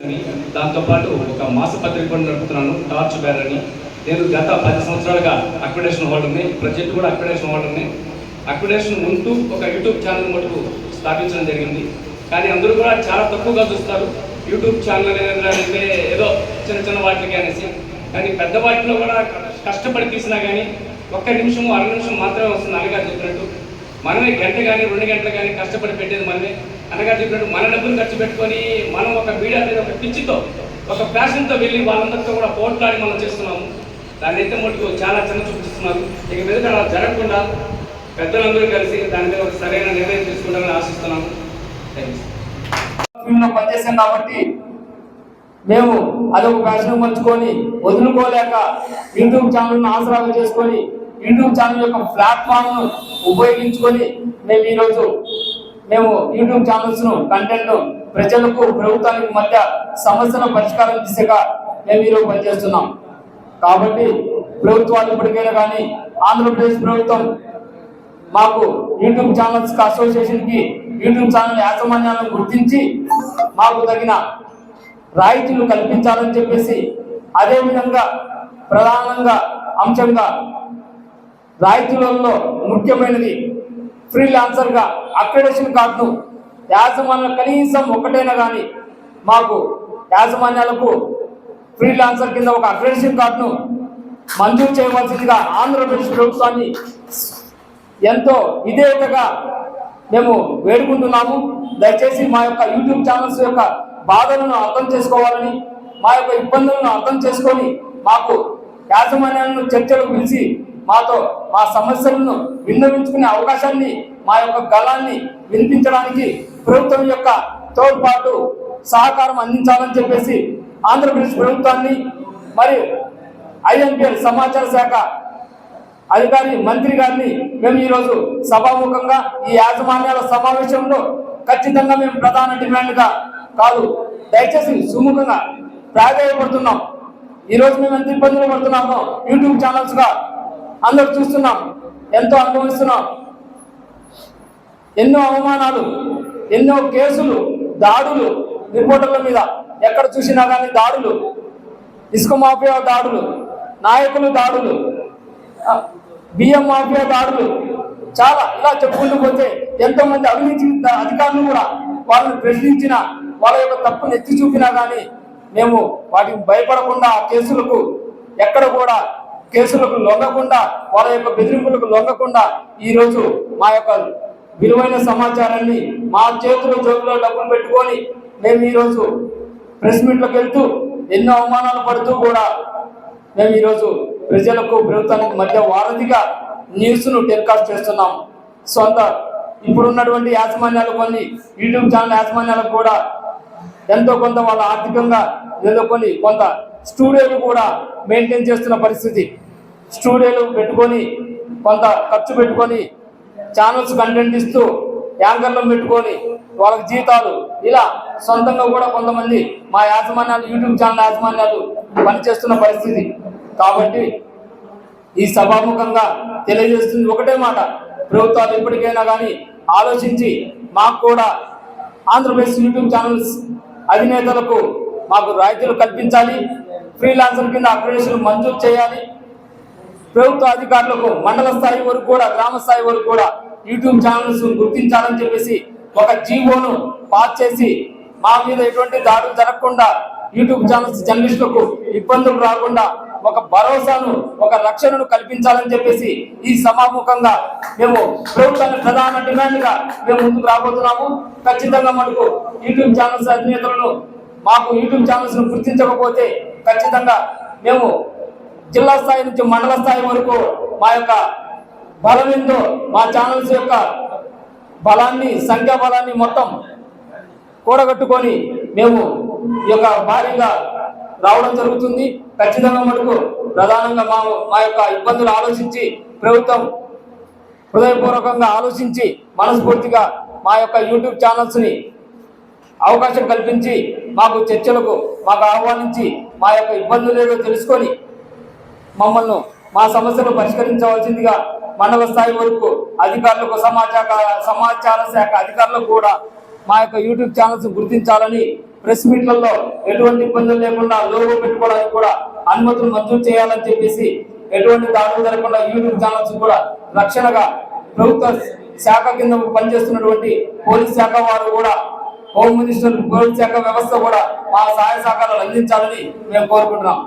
దాంతోపాటు ఒక మాసపత్రిక కూడా నడుపుతున్నాను, టార్చ్ బ్యారర్ అని. నేను గత 10 సంవత్సరాలుగా అక్విడేషన్ హోల్డర్ని, ప్రజెంట్ కూడా అక్విడేషన్ హోల్డర్ని. అక్విడేషన్ ఉంటూ ఒక యూట్యూబ్ ఛానల్ మటుకు స్థాపించడం జరిగింది. కానీ అందరూ కూడా చాలా తక్కువగా చూస్తారు యూట్యూబ్ ఛానల్ అంటే ఏదో చిన్న చిన్న వాటికి అనేసి. కానీ పెద్ద వాటిలో కూడా కష్టపడి తీసినా కానీ ఒక్క నిమిషము 1/2 నిమిషం మాత్రమే వస్తుంది. అనగా చెప్పినట్టు మనమే గంట కానీ 2 గంటలు కానీ కష్టపడి పెట్టేది మనమే. అనగా చెప్పినట్టు మన డబ్బులు ఖర్చు పెట్టుకొని మనం ఒక మీడియా మీద ఒక పిచ్చితో ఒక ప్యాషన్తో వెళ్ళి వాళ్ళందరితో కూడా పోట్లాడి మనం చేస్తున్నాము. దాన్ని అయితే మటుకు చాలా చిన్న చూపిస్తున్నారు. ఇక మీద అలా జరగకుండా పెద్దలందరూ కలిసి దాని మీద ఒక సరైన నిర్ణయం తీసుకుంటారని ఆశిస్తున్నాము. పనిచేసాం కాబట్టి మేము అదొక ప్యాషన్ పంచుకొని వదులుకోలేక యూట్యూబ్ ఛానల్ను ఆసరాగా చేసుకొని యూట్యూబ్ ఛానల్ యొక్క ప్లాట్ఫామ్ను ఉపయోగించుకొని మేము యూట్యూబ్ ఛానల్స్ను కంటెంట్ ప్రజలకు ప్రభుత్వానికి మధ్య సమస్యల పరిష్కారం దిశగా మేము ఈరోజు పనిచేస్తున్నాం. కాబట్టి ప్రభుత్వాలు ఇప్పటికైనా కానీ ఆంధ్రప్రదేశ్ ప్రభుత్వం మాకు యూట్యూబ్ ఛానల్స్ అసోసియేషన్కి యూట్యూబ్ ఛానల్ యాజమాన్యాలను గుర్తించి మాకు తగిన రాయితీలు కల్పించాలని చెప్పేసి, అదేవిధంగా ప్రధానంగా అంశంగా రాయితీలలో ముఖ్యమైనది ఫ్రీలాన్సర్గా అక్రిడేషన్ కార్డును యాజమాన్యాలు కనీసం ఒకటైనా కానీ మాకు యాజమాన్యాలకు ఫ్రీలాన్సర్ కింద ఒక అక్రిడేషన్ కార్డును మంజూరు చేయవలసిందిగా ఆంధ్రప్రదేశ్ ప్రభుత్వాన్ని ఎంతో విధేయతగా మేము వేడుకుంటున్నాము. దయచేసి మా యొక్క యూట్యూబ్ ఛానల్స్ యొక్క బాధలను అర్థం చేసుకోవాలని, మా యొక్క ఇబ్బందులను అర్థం చేసుకొని మాకు యాజమాన్యాలను చర్చలు పిలిచి మాతో మా సమస్యలను విన్నవించుకునే అవకాశాన్ని, మా యొక్క గళాన్ని వినిపించడానికి ప్రభుత్వం యొక్క తోడ్పాటు సహకారం అందించాలని చెప్పేసి ఆంధ్రప్రదేశ్ ప్రభుత్వాన్ని మరియు INPL సమాచార శాఖ అధికారి మంత్రి గారిని మేము ఈరోజు సభాముఖంగా ఈ యాజమాన్యాల సమావేశంలో ఖచ్చితంగా మేము ప్రధాన డిమాండ్గా కాదు, దయచేసి సుముఖంగా ప్రాధాన్యపడుతున్నాం. ఈరోజు మేము ఎంత ఇబ్బందులు పడుతున్నామో యూట్యూబ్ ఛానల్స్గా అందరూ చూస్తున్నాం, ఎంతో అనుభవిస్తున్నాం. ఎన్నో అవమానాలు, ఎన్నో కేసులు, దాడులు, రిపోర్టర్ల మీద ఎక్కడ చూసినా కానీ దాడులు, ఇసుక మాఫియా దాడులు, నాయకులు దాడులు, బియ్యం మాఫియా దాడులు, చాలా ఇలా చెప్పుకుంటూ పోతే ఎంతోమంది అవినీతి అధికారులు కూడా వాళ్ళని ప్రశ్నించిన, వాళ్ళ యొక్క తప్పును ఎత్తి చూపినా కానీ మేము వాటికి భయపడకుండా కేసులకు ఎక్కడ కూడా కేసులకు లొంగకుండా, వాళ్ళ యొక్క బెదిరింపులకు లొంగకుండా ఈరోజు మా యొక్క విలువైన సమాచారాన్ని మా జోబులో డబ్బులు పెట్టుకొని మేము ఈరోజు ప్రెస్ మీట్లకు వెళ్తూ ఎన్నో అవమానాలు పడుతూ కూడా మేము ఈరోజు ప్రజలకు ప్రభుత్వానికి మధ్య వారధిగా న్యూస్ను టెలికాస్ట్ చేస్తున్నాం. ఇప్పుడున్నటువంటి యాజమాన్యాలు, కొన్ని యూట్యూబ్ ఛానల్ యాజమాన్యాలకు కూడా ఎంతో కొంత వాళ్ళ ఆర్థికంగా ఏదో కొంత స్టూడియోలు కూడా మెయింటైన్ చేస్తున్న పరిస్థితి. స్టూడియోలు పెట్టుకొని కొంత ఖర్చు పెట్టుకొని ఛానల్స్ కంటెంట్ ఇస్తూ యాంకర్లను పెట్టుకొని వాళ్ళకి జీతాలు, ఇలా సొంతంగా కూడా కొంతమంది మా యాజమాన్యాలు యూట్యూబ్ ఛానల్ యాజమాన్యాలు పనిచేస్తున్న పరిస్థితి. కాబట్టి ఈ సభాముఖంగా తెలియజేస్తుంది ఒకటే మాట, ప్రభుత్వాలు ఇప్పటికైనా కానీ ఆలోచించి మాకు కూడా ఆంధ్రప్రదేశ్ యూట్యూబ్ ఛానల్స్ అధినేతలకు మాకు రాయితీలు కల్పించాలి, ఫ్రీలాన్సర్ కింద అక్రిడేషన్ మంజూరు చేయాలి. ప్రభుత్వ అధికారులకు మండల స్థాయి వరకు కూడా, గ్రామ స్థాయి వరకు కూడా యూట్యూబ్ ఛానల్స్ గుర్తించాలని చెప్పేసి ఒక జీవోను పాస్ చేసి మా మీద ఎటువంటి దాడులు జరగకుండా, యూట్యూబ్ ఛానల్స్ జర్నలిస్టులకు ఇబ్బందులు రాకుండా ఒక భరోసాను, ఒక రక్షణను కల్పించాలని చెప్పేసి ఈ సమాముఖంగా మేము ప్రభుత్వాన్ని ప్రధాన డిమాండ్గా మేము ముందుకు రాబోతున్నాము. ఖచ్చితంగా మనకు యూట్యూబ్ ఛానల్స్ అధినేతలను మాకు యూట్యూబ్ ఛానల్స్ను గుర్తించకపోతే ఖచ్చితంగా మేము జిల్లా స్థాయి నుంచి మండల స్థాయి వరకు మా యొక్క బలం ఏందో, మా ఛానల్స్ యొక్క బలాన్ని, సంఖ్యాబలాన్ని మొత్తం కూడగట్టుకొని మేము ఈ యొక్క భారీగా రావడం జరుగుతుంది. ఖచ్చితంగా మటుకు ప్రధానంగా మా యొక్క ఇబ్బందులు ఆలోచించి ప్రభుత్వం హృదయపూర్వకంగా ఆలోచించి మనస్ఫూర్తిగా మా యొక్క యూట్యూబ్ ఛానల్స్ని అవకాశం కల్పించి మాకు చర్చలకు మాకు ఆహ్వానించి మా యొక్క ఇబ్బందులు ఏదో తెలుసుకొని మమ్మల్ని మా సమస్యలు పరిష్కరించవలసిందిగా మండల స్థాయి వరకు అధికారులకు, సమాచార శాఖ అధికారులకు కూడా మా యొక్క యూట్యూబ్ ఛానల్స్ గుర్తించాలని ప్రెస్ మీట్లలో ఎటువంటి ఇబ్బందులు లేకుండా లోగో పెట్టుకోవడానికి కూడా అనుమతులు మంజూరు చేయాలని చెప్పేసి ఎటువంటి దాడులు జరగకుండా యూట్యూబ్ ఛానల్స్ కూడా రక్షణగా ప్రభుత్వ శాఖ కింద పనిచేస్తున్నటువంటి పోలీస్ శాఖ వారు కూడా హోమ్ మినిస్టర్ పోలీస్ శాఖ వ్యవస్థ కూడా మా సహాయ సహకారాలు అందించాలని మేము కోరుకుంటున్నాం.